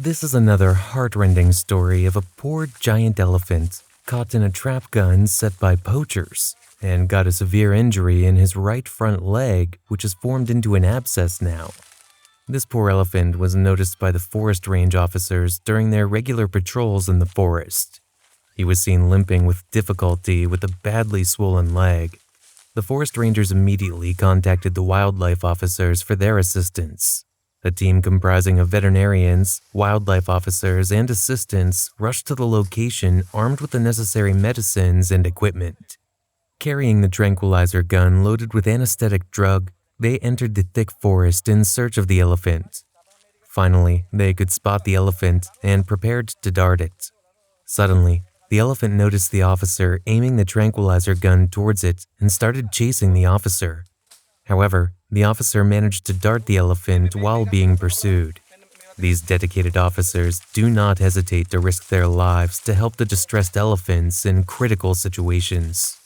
This is another heart-rending story of a poor giant elephant caught in a trap gun set by poachers and got a severe injury in his right front leg, which has formed into an abscess now. This poor elephant was noticed by the forest range officers during their regular patrols in the forest. He was seen limping with difficulty with a badly swollen leg. The forest rangers immediately contacted the wildlife officers for their assistance. A team comprising of veterinarians, wildlife officers, and assistants rushed to the location armed with the necessary medicines and equipment. Carrying the tranquilizer gun loaded with anesthetic drug, they entered the thick forest in search of the elephant. Finally, they could spot the elephant and prepared to dart it. Suddenly, the elephant noticed the officer aiming the tranquilizer gun towards it and started chasing the officer. However, the officer managed to dart the elephant while being pursued. These dedicated officers do not hesitate to risk their lives to help the distressed elephants in critical situations.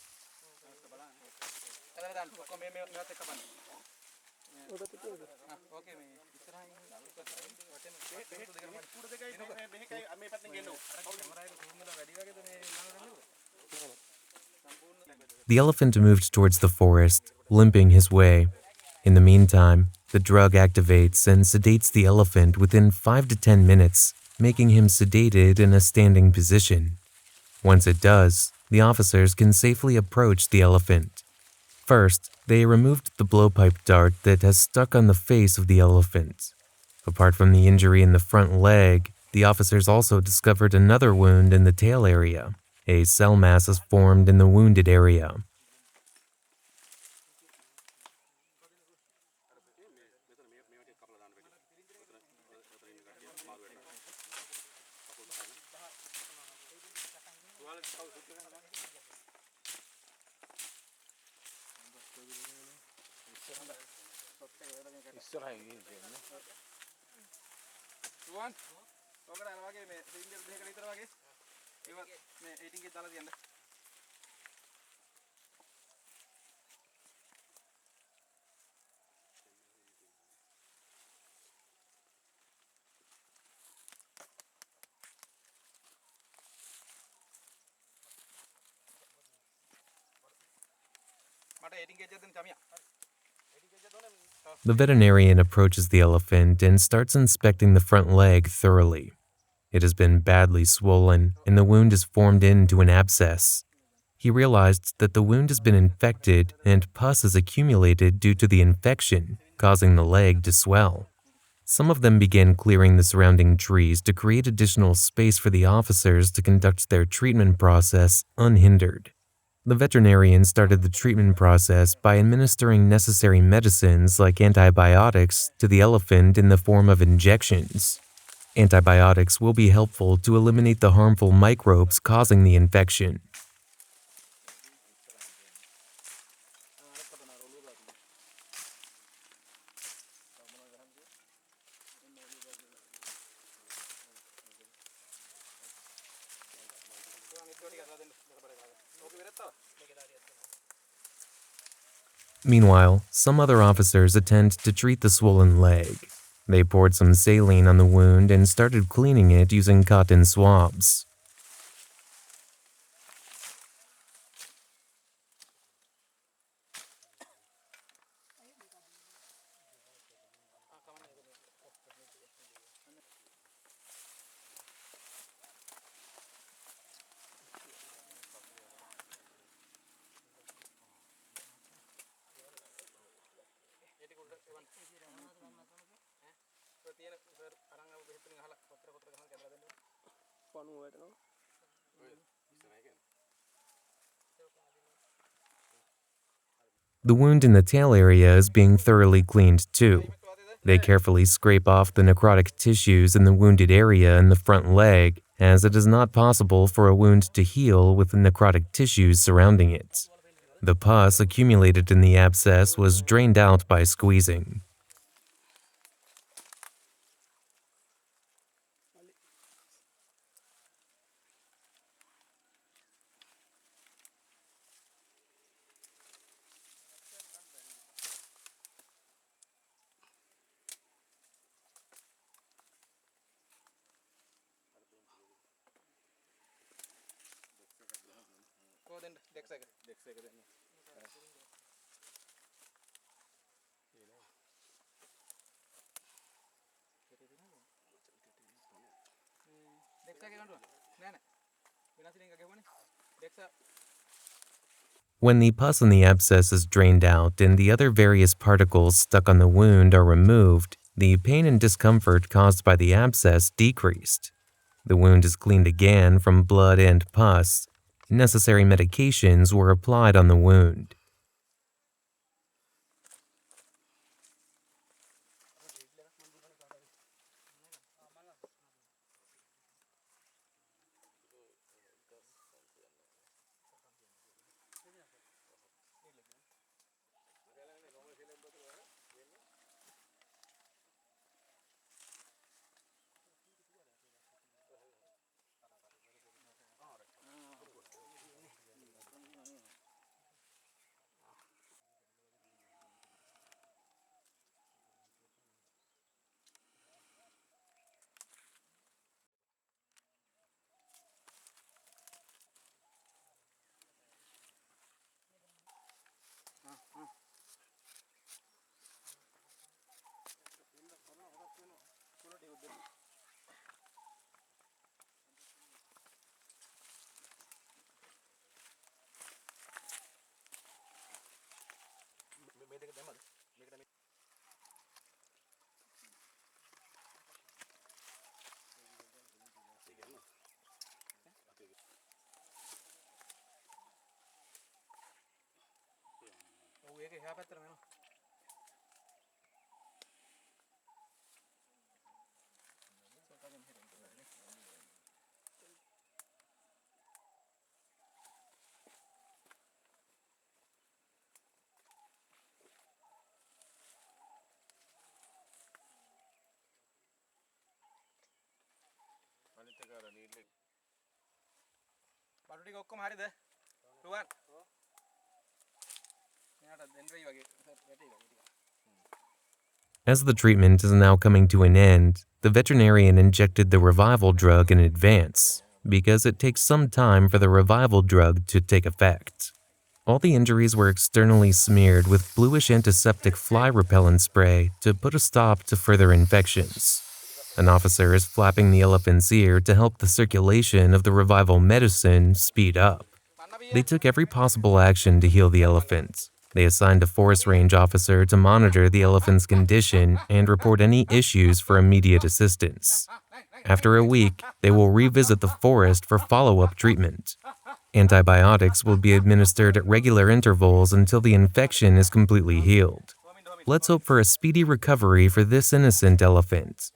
The elephant moved towards the forest, limping his way. In the meantime, the drug activates and sedates the elephant within 5 to 10 minutes, making him sedated in a standing position. Once it does, the officers can safely approach the elephant. First, they removed the blowpipe dart that has stuck on the face of the elephant. Apart from the injury in the front leg, the officers also discovered another wound in the tail area. A cell mass is formed in the wounded area. The veterinarian approaches the elephant and starts inspecting the front leg thoroughly. It has been badly swollen, and the wound is formed into an abscess. He realized that the wound has been infected and pus has accumulated due to the infection, causing the leg to swell. Some of them began clearing the surrounding trees to create additional space for the officers to conduct their treatment process unhindered. The veterinarian started the treatment process by administering necessary medicines like antibiotics to the elephant in the form of injections. Antibiotics will be helpful to eliminate the harmful microbes causing the infection. Meanwhile, some other officers attend to treat the swollen leg. They poured some saline on the wound and started cleaning it using cotton swabs. The wound in the tail area is being thoroughly cleaned too. They carefully scrape off the necrotic tissues in the wounded area in the front leg, as it is not possible for a wound to heal with the necrotic tissues surrounding it. The pus accumulated in the abscess was drained out by squeezing. When the pus in the abscess is drained out and the other various particles stuck on the wound are removed, the pain and discomfort caused by the abscess decreased. The wound is cleaned again from blood and pus. Necessary medications were applied on the wound. As the treatment is now coming to an end, the veterinarian injected the revival drug in advance, because it takes some time for the revival drug to take effect. All the injuries were externally smeared with bluish antiseptic fly repellent spray to put a stop to further infections. An officer is flapping the elephant's ear to help the circulation of the revival medicine speed up. They took every possible action to heal the elephant. They assigned a forest range officer to monitor the elephant's condition and report any issues for immediate assistance. After a week, they will revisit the forest for follow-up treatment. Antibiotics will be administered at regular intervals until the infection is completely healed. Let's hope for a speedy recovery for this innocent elephant.